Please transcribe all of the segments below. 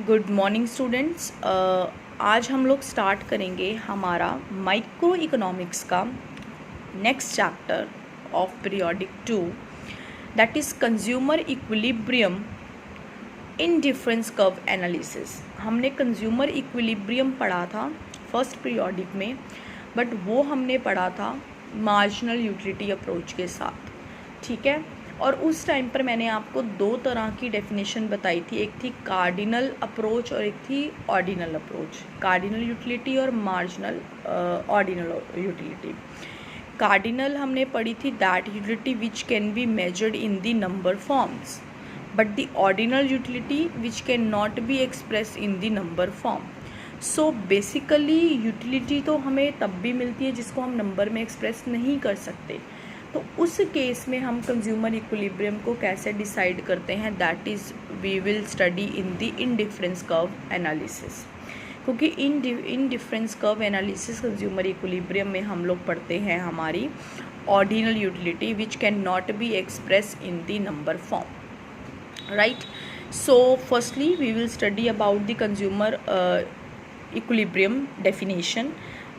Good morning students. आज हम लोग स्टार्ट करेंगे हमारा माइक्रो इकोनॉमिक्स का next chapter of periodic 2, that is consumer equilibrium in difference curve analysis. हमने कंज्यूमर इक्विलिब्रियम पढ़ा था फर्स्ट पीरियोडिक में, बट वो हमने पढ़ा था मार्जिनल यूटिलिटी अप्रोच के साथ, ठीक है। और उस टाइम पर मैंने आपको दो तरह की डेफिनेशन बताई थी, एक थी कार्डिनल अप्रोच और एक थी ऑर्डिनल अप्रोच। कार्डिनल यूटिलिटी और मार्जिनल ऑर्डिनल यूटिलिटी। कार्डिनल हमने पढ़ी थी that utility which can be measured in the number forms, but the ordinal utility which can not be express in the number form. So basically utility तो हमें तब भी मिलती है जिसको हम नंबर में एक्सप्रेस नहीं कर सकते। तो उस केस में हम कंज्यूमर इक्विलिब्रियम को कैसे डिसाइड करते हैं, that is we will study in the indifference curve analysis. क्योंकि indifference curve analysis consumer equilibrium में हम लोग पढ़ते हैं हमारी ordinal utility which can not be express in the number form, right. So firstly we will study about the consumer equilibrium definition.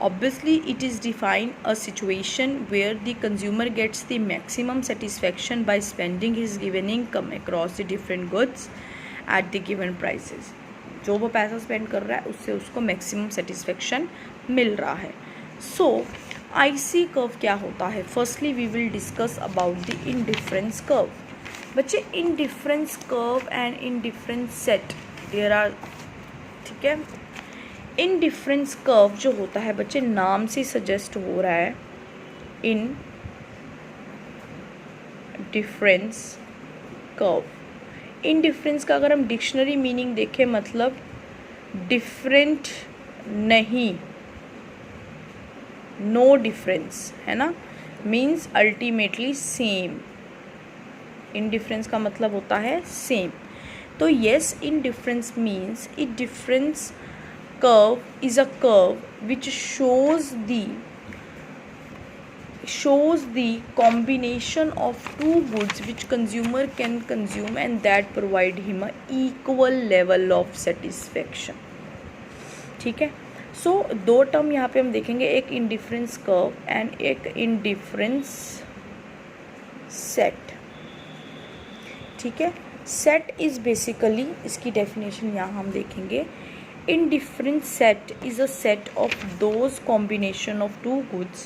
Obviously it is defined a situation where the consumer gets the maximum satisfaction by spending his given income across the different goods at the given prices. जो वो पैसा spend कर रहा है उससे उसको maximum satisfaction मिल रहा है। सो IC कर्व क्या होता है? Firstly we will discuss about the indifference curve. बच्चे indifference curve and indifference set there are, ठीक है। इनडिफरेंस कर्व जो होता है बच्चे, नाम से सजेस्ट हो रहा है इन डिफरेंस कर्व। इनडिफरेंस का अगर हम डिक्शनरी मीनिंग देखें, मतलब डिफरेंट नहीं, नो डिफरेंस, है ना, मीन्स अल्टीमेटली सेम। इनडिफरेंस का मतलब होता है सेम। तो yes, indifference means it difference curve is a curve which shows the combination of two goods which consumer can consume and that provide him a equal level of satisfaction, ठीक है। सो दो term यहाँ पे हम देखेंगे, एक indifference curve and एक indifference set, ठीक है। सेट इज बेसिकली, इसकी डेफिनेशन यहाँ हम देखेंगे, indifferent set is a set of those combination of two goods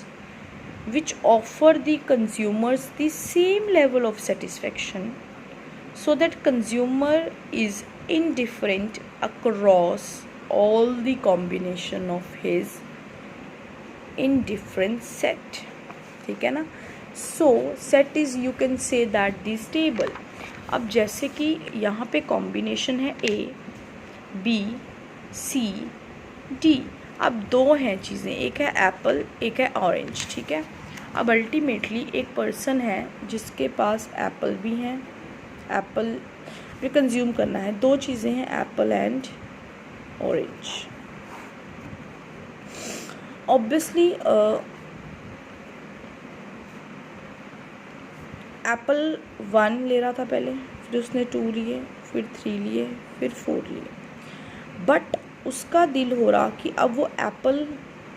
which offer the consumers the same level of satisfaction, so that consumer is indifferent across all the combination of his indifferent set, ठीक है ना। so set is, you can say that this table। अब जैसे कि यहाँ पे combination है A B C D। अब दो हैं चीज़ें, एक है एप्पल एक है ऑरेंज, ठीक है। अब अल्टीमेटली एक पर्सन है जिसके पास एप्पल भी हैं, एप्पल भी कंज्यूम करना है, दो चीज़ें हैं Apple and orange. Obviously Apple 1 ले रहा था पहले, फिर उसने 2 लिए, फिर 3 लिए, फिर 4 लिए, बट उसका दिल हो रहा कि अब वो एप्पल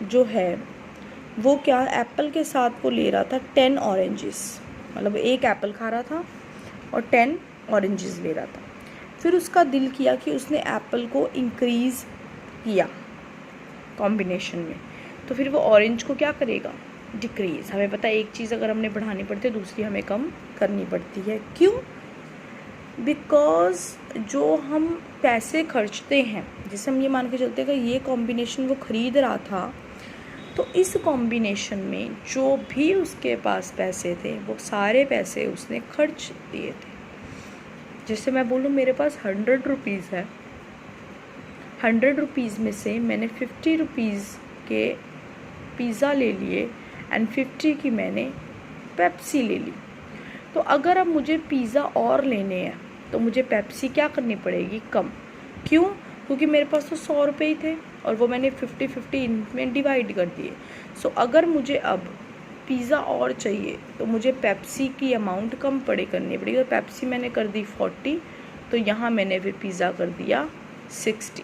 जो है वो क्या, एप्पल के साथ वो ले रहा था 10 ऑरेंजेस, मतलब एक एप्पल खा रहा था और 10 ऑरेंजेस ले रहा था। फिर उसका दिल किया कि उसने एप्पल को इंक्रीज़ किया कॉम्बिनेशन में, तो फिर वो ऑरेंज को क्या करेगा, डिक्रीज़। हमें पता है एक चीज़ अगर हमने बढ़ानी पड़ती है दूसरी हमें कम करनी पड़ती है, क्यों? बिकॉज जो हम पैसे खर्चते हैं, जैसे हम ये मान के चलते हैं कि ये कॉम्बिनेशन वो ख़रीद रहा था, तो इस कॉम्बिनेशन में जो भी उसके पास पैसे थे वो सारे पैसे उसने खर्च दिए थे। जैसे मैं बोलूँ मेरे पास 100 रुपीज़ है, 100 रुपीज़ में से मैंने 50 रुपीज़ के पिज़्ज़ा ले लिए एंड 50 की मैंने पेप्सी ले ली। तो अगर अब मुझे पिज़्ज़ा और लेने हैं तो मुझे पेप्सी क्या करनी पड़ेगी, कम। क्यों? क्योंकि मेरे पास तो 100 रुपये ही थे और वो मैंने 50-50 इनमें डिवाइड कर दिए। सो अगर मुझे अब पिज़्ज़ा और चाहिए तो मुझे पेप्सी की अमाउंट कम करनी पड़ेगी। तो पेप्सी मैंने कर दी 40, तो यहाँ मैंने फिर पिज़्ज़ा कर दिया 60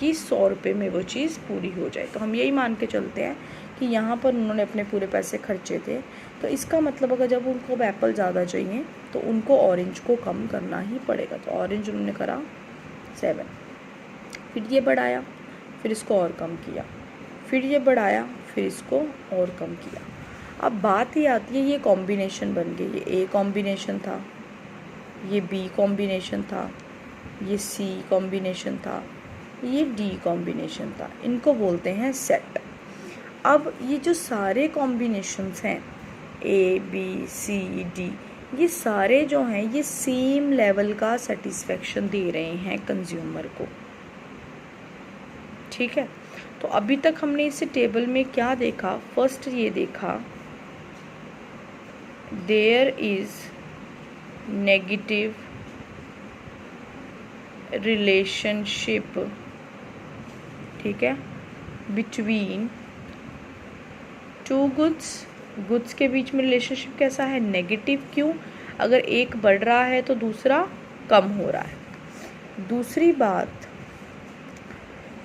कि 100 रुपये में वो चीज़ पूरी हो जाए। तो हम यही मान के चलते हैं कि यहाँ पर उन्होंने अपने पूरे पैसे खर्चे थे, तो इसका मतलब अगर जब उनको एप्पल ज़्यादा चाहिए तो उनको ऑरेंज को कम करना ही पड़ेगा। तो ऑरेंज उन्होंने करा 7, फिर ये बढ़ाया, फिर इसको और कम किया, फिर ये बढ़ाया, फिर इसको और कम किया। अब बात ही आती है, ये कॉम्बिनेशन बन गई, ये ए कॉम्बिनेशन था, ये बी कॉम्बिनेशन था, ये सी कॉम्बिनेशन था, ये डी कॉम्बिनेशन था, इनको बोलते हैं सेट। अब ये जो सारे कॉम्बिनेशंस हैं ए बी सी डी, ये सारे जो हैं ये सेम लेवल का सेटिस्फेक्शन दे रहे हैं कंज्यूमर को। ठीक है, तो अभी तक हमने इस टेबल में क्या देखा? फर्स्ट ये देखा देयर इज नेगेटिव रिलेशनशिप, ठीक है, बिटवीन टू गुड्स के बीच में रिलेशनशिप कैसा है? नेगेटिव। क्यों? अगर एक बढ़ रहा है तो दूसरा कम हो रहा है। दूसरी बात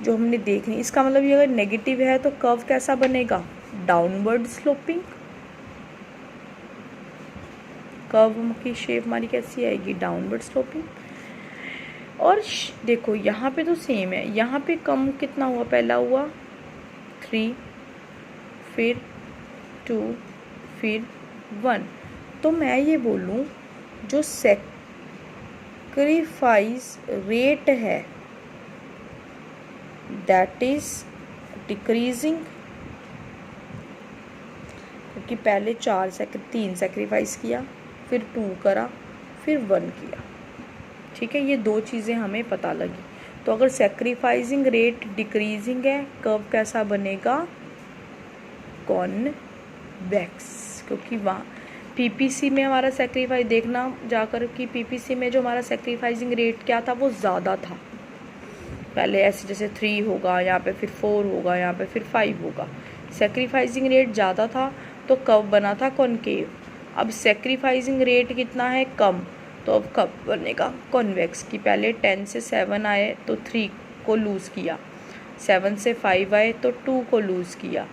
जो हमने देखनी, इसका मतलब ये अगर नेगेटिव है तो कर्व कैसा बनेगा? Downward sloping. कर्व की शेप हमारी कैसी आएगी? Downward sloping. और देखो यहाँ पे तो सेम है, यहाँ पे कम कितना हुआ? पहला हुआ 3, फिर 2, फिर 1। तो मैं ये बोलूँ जो सेक्रीफाइस रेट है दैट इज डिक्रीजिंग, क्योंकि पहले 3 सेक्रीफाइस किया, फिर 2 करा, फिर 1 किया। ठीक है, ये 2 चीज़ें हमें पता लगी। तो अगर सेक्रीफाइसिंग रेट डिक्रीजिंग है, कर्व कैसा बनेगा? कॉन्वेक्स। क्योंकि वहाँ पीपीसी में हमारा सेक्रीफाइस देखना जाकर कि पीपीसी में जो हमारा सेक्रीफाइसिंग रेट क्या था, वो ज़्यादा था। पहले ऐसे जैसे 3 होगा, यहाँ पे फिर 4 होगा, यहाँ पे फिर 5 होगा। सेक्रीफाइसिंग रेट ज़्यादा था तो कर्व बना था कॉनकेव। अब सेक्रीफाइसिंग रेट कितना है? कम, तो अब कब बनेगा? कॉन्वेक्स। की पहले 10 से 7 आए तो 3 को लूज़ किया, 7 से 5 आए तो 2 को लूज़ किया,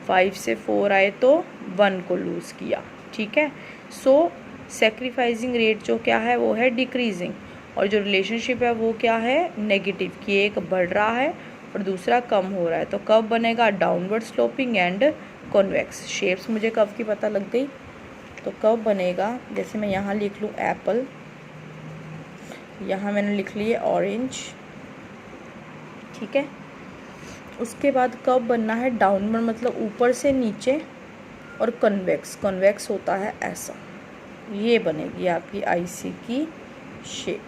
5 से 4 आए तो 1 को लूज़ किया। ठीक है, सो सेक्रीफाइसिंग रेट जो क्या है वो है डिक्रीजिंग, और जो रिलेशनशिप है वो क्या है? नेगेटिव, कि एक बढ़ रहा है और दूसरा कम हो रहा है। तो कब बनेगा? Downward sloping and convex. Shapes मुझे कब की पता लग गई, तो कब बनेगा? जैसे मैं यहाँ लिख लूँ एप्पल, यहाँ मैंने लिख लिए ऑरेंज। ठीक है, उसके बाद कब बनना है? डाउनवर्ड मतलब ऊपर से नीचे, और कन्वेक्स होता है ऐसा। ये बनेगी आपकी आईसी की शेप।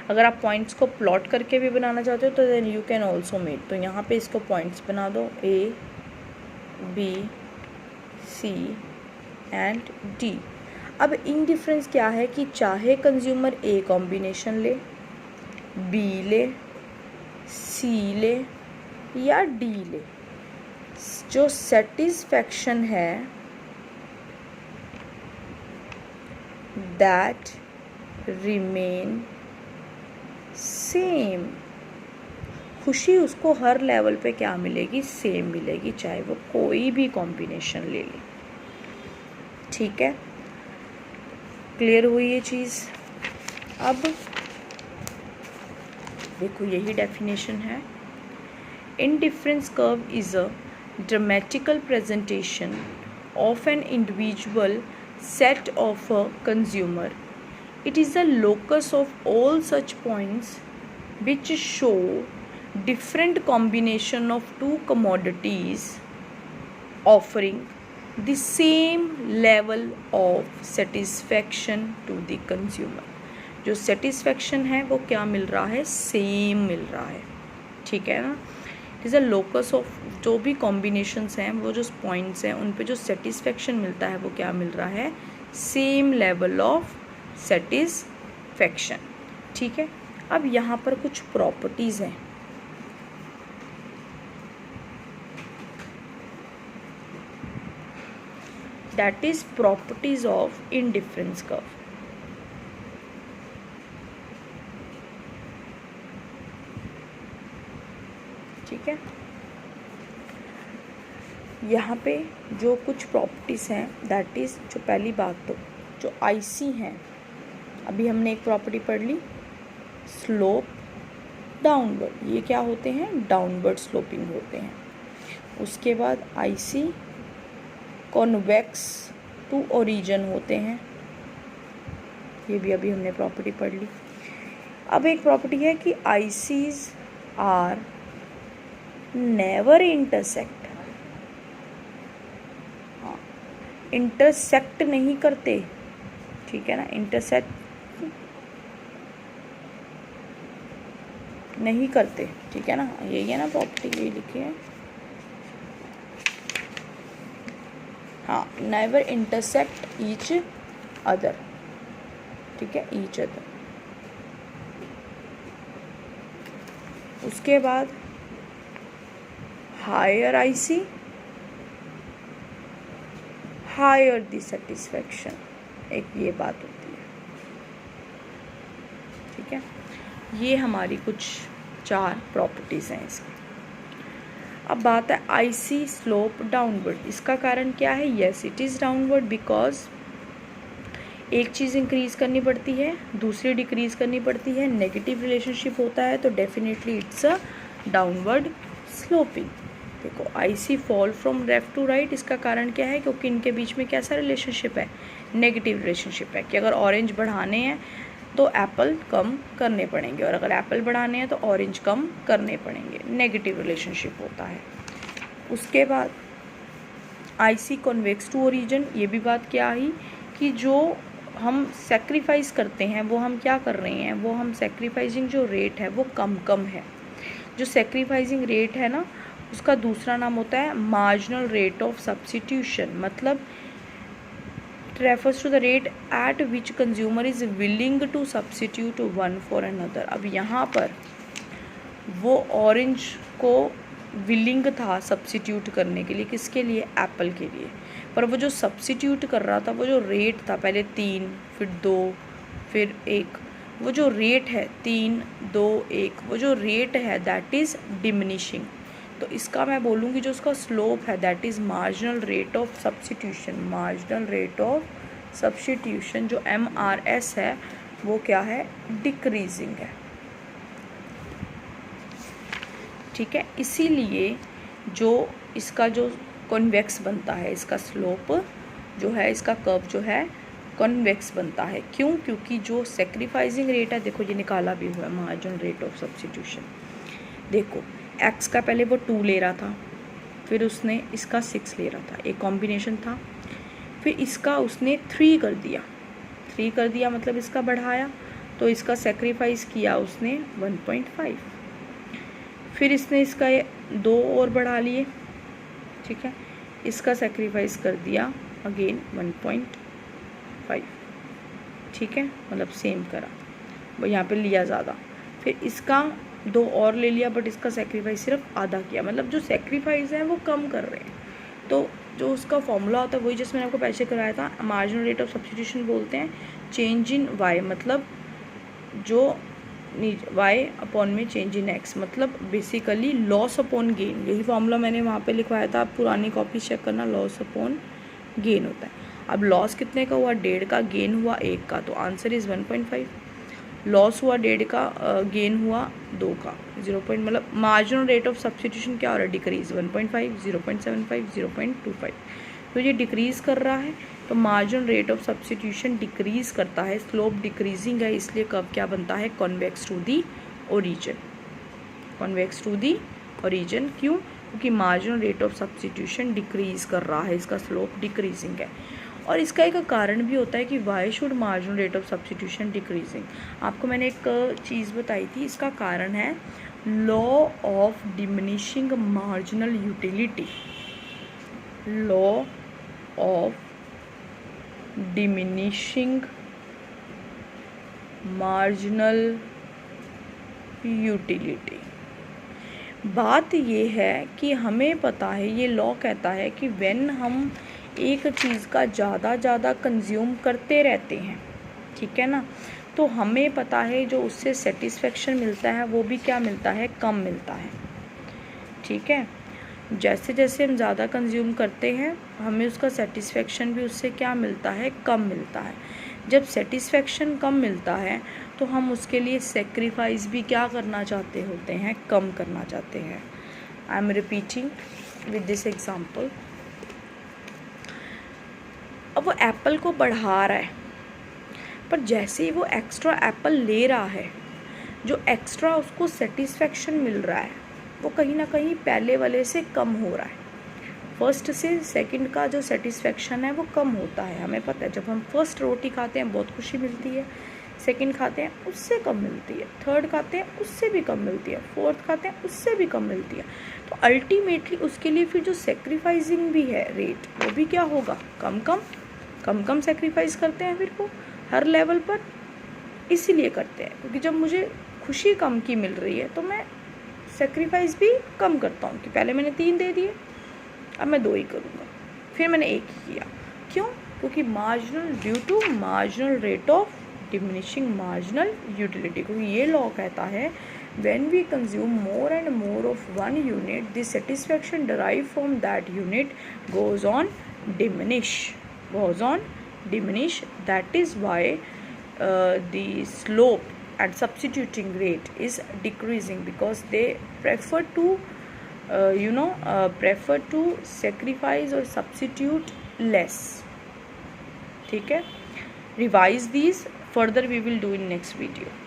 अगर आप पॉइंट्स को प्लॉट करके भी बनाना चाहते हो तो then you can also make. तो यहाँ पे इसको पॉइंट्स बना दो, A B C and D. अब इन डिफरेंस क्या है कि चाहे कंज्यूमर ए कॉम्बिनेशन ले, बी ले, सी ले या डी ले, जो सेटिस्फैक्शन है दैट रिमेन सेम। खुशी उसको हर लेवल पे क्या मिलेगी? सेम मिलेगी, चाहे वो कोई भी कॉम्बिनेशन ले ले। ठीक है, क्लियर हुई ये चीज़? अब देखो यही डेफिनेशन है। Indifference curve is a dramatical presentation of an individual set of a consumer. It is the locus of all such points which show different combination of two commodities offering the same level of satisfaction to the consumer. जो satisfaction है वो क्या मिल रहा है? Same मिल रहा है। ठीक है ना? It is a locus of जो भी कॉम्बिनेशंस हैं, वो जो पॉइंट्स हैं उन पे जो सेटिस्फेक्शन मिलता है वो क्या मिल रहा है? Same level of satisfaction. ठीक है, अब यहाँ पर कुछ प्रॉपर्टीज़ हैं। That is properties of indifference curve. ठीक है। यहाँ पे जो कुछ प्रॉपर्टीज़ हैं, दैट इज़, जो पहली बात तो जो आईसी हैं, अभी हमने एक प्रॉपर्टी पढ़ ली, स्लोप डाउनवर्ड, ये क्या होते हैं, डाउनवर्ड स्लोपिंग होते हैं। उसके बाद आईसी कॉन्वेक्स टू ओरिजिन होते हैं, ये भी अभी हमने प्रॉपर्टी पढ़ ली। अब एक प्रॉपर्टी है कि आईसीज आर नेवर इंटरसेक्ट, हाँ, इंटरसेक्ट नहीं करते, ठीक है ना, इंटरसेक्ट नहीं करते, ठीक है ना, यही है ना प्रॉपर्टी, यही लिखी है, हाँ, नेवर इंटरसेक्ट ईच अदर, ठीक है, ईच अदर। उसके बाद higher IC higher the satisfaction, एक ये बात होती है, ठीक है। ये हमारी कुछ 4 प्रॉपर्टीज़ हैं इसकी। अब बात है आईसी स्लोप डाउनवर्ड, इसका कारण क्या है, yes it is downward because एक चीज़ इंक्रीज़ करनी पड़ती है, दूसरी डिक्रीज़ करनी पड़ती है, नेगेटिव रिलेशनशिप होता है, तो definitely it's a downward sloping. देखो IC fall from left to right, इसका कारण क्या है, क्योंकि इनके बीच में कैसा रिलेशनशिप है, नेगेटिव रिलेशनशिप है, कि अगर ऑरेंज बढ़ाने हैं तो एप्पल कम करने पड़ेंगे, और अगर एप्पल बढ़ाने हैं तो ऑरेंज कम करने पड़ेंगे, नेगेटिव रिलेशनशिप होता है। उसके बाद आईसी कॉन्वेक्स टू ओरिजिन, ये भी बात क्या आई कि जो हम सेक्रीफाइस करते हैं वो हम क्या कर रहे हैं, वो हम सेक्रीफाइसिंग जो रेट है वो कम है। जो सेक्रीफाइसिंग रेट है ना, उसका दूसरा नाम होता है मार्जिनल रेट ऑफ सब्स्टिट्यूशन, मतलब refers to the rate at which consumer is willing to substitute one for another. अब यहाँ पर वो ऑरेंज को विलिंग था सब्स्टिट्यूट करने के लिए, किसके लिए, एप्पल के लिए, पर वो जो सब्स्टिट्यूट कर रहा था, वो जो रेट था, पहले 3 फिर 2 फिर 1, वो जो रेट है 3 2 1, वो जो रेट है दैट इज़ डिमिनिशिंग। तो इसका मैं बोलूँगी जो उसका स्लोप है that is marginal rate of substitution, marginal rate of substitution जो MRS है वो क्या है, डिक्रीजिंग है, ठीक है। इसीलिए जो इसका जो कॉन्वेक्स बनता है, इसका स्लोप जो है, इसका कर्व जो है कॉन्वेक्स बनता है। क्यों, क्योंकि जो सेक्रीफाइसिंग रेट है, देखो ये निकाला भी हुआ है, मार्जिनल रेट ऑफ सब्स्टिट्यूशन। देखो एक्स का पहले वो 2 ले रहा था, फिर उसने इसका 6 ले रहा था, एक कॉम्बिनेशन था, फिर इसका उसने 3 कर दिया, 3 कर दिया मतलब इसका बढ़ाया, तो इसका सेक्रीफाइस किया उसने 1.5, फिर इसने इसका 2 और बढ़ा लिए, ठीक है, इसका सेक्रीफाइस कर दिया अगेन 1.5, ठीक है, मतलब सेम करा, वो यहाँ पे लिया ज़्यादा, फिर इसका 2 और ले लिया, बट इसका सेक्रीफाइस सिर्फ आधा किया, मतलब जो सेक्रीफाइस है वो कम कर रहे हैं। तो जो उसका फॉर्मूला होता है वही जिसमें आपको पहले कराया था, मार्जिनल रेट ऑफ सब्स्टिट्यूशन बोलते हैं, चेंज इन वाई, मतलब जो वाई अपॉन में चेंज इन एक्स, मतलब बेसिकली लॉस अपॉन गेन, यही फॉर्मूला मैंने वहाँ पे लिखवाया था, आप पुरानी कॉपी चेक करना, लॉस अपॉन गेन होता है। अब लॉस कितने का हुआ, 1.5 का, गेन हुआ 1 का, तो आंसर इज़ 1.5। लॉस हुआ 1.5 का, गेन हुआ 2 का, 0. मतलब मार्जिनल रेट ऑफ सब्स्टिट्यूशन क्या हो रहा है, डिक्रीज 1.5, 0.75, 0.25, तो ये डिक्रीज़ कर रहा है, तो marginal rate of substitution decrease करता है, स्लोप डिक्रीजिंग है, इसलिए कब क्या बनता है, convex to the origin, convex to the origin. क्यों, क्योंकि marginal rate of substitution decrease कर रहा है, इसका स्लोप डिक्रीजिंग है। और इसका एक कारण भी होता है कि why should marginal rate of substitution decreasing, आपको मैंने एक चीज़ बताई थी, इसका कारण है law of diminishing marginal utility, law of diminishing marginal utility. बात ये है कि हमें पता है, ये लॉ कहता है कि व्हेन हम एक चीज़ का ज़्यादा कंज्यूम करते रहते हैं, ठीक है ना, तो हमें पता है जो उससे सेटिस्फेक्शन मिलता है वो भी क्या मिलता है, कम मिलता है, ठीक है। जैसे जैसे हम ज़्यादा कंज्यूम करते हैं हमें उसका सेटिस्फेक्शन भी उससे क्या मिलता है, कम मिलता है। जब सेटिस्फेक्शन कम मिलता है तो हम उसके लिए सेक्रीफाइस भी क्या करना चाहते होते हैं, कम करना चाहते हैं। I am repeating with this example. अब वो एप्पल को बढ़ा रहा है, पर जैसे ही वो एक्स्ट्रा एप्पल ले रहा है, जो एक्स्ट्रा उसको सेटिस्फेक्शन मिल रहा है वो कहीं ना कहीं पहले वाले से कम हो रहा है। फर्स्ट से सेकंड का जो सेटिस्फेक्शन है वो कम होता है। हमें पता है जब हम फर्स्ट रोटी खाते हैं बहुत खुशी मिलती है, सेकंड खाते हैं उससे कम मिलती है, थर्ड खाते हैं उससे भी कम मिलती है, फोर्थ खाते हैं उससे भी कम मिलती है। तो अल्टीमेटली उसके लिए फिर जो सेक्रीफाइसिंग भी है रेट वो भी क्या होगा, कम कम सेक्रीफाइस करते हैं फिर वो हर लेवल पर। इसीलिए करते हैं क्योंकि जब मुझे खुशी कम की मिल रही है तो मैं सेक्रीफाइस भी कम करता हूँ कि पहले मैंने 3 दे दिए, अब मैं 2 ही करूँगा, फिर मैंने 1 ही किया। क्यों? क्योंकि marginal due to marginal rate of diminishing marginal utility. क्योंकि ये लॉ कहता है when we consume more and more of one unit the satisfaction derive from that unit goes on diminish. That is why the slope and substituting rate is decreasing, because they prefer to sacrifice or substitute less. ठीक है, revise these further we will do in next video.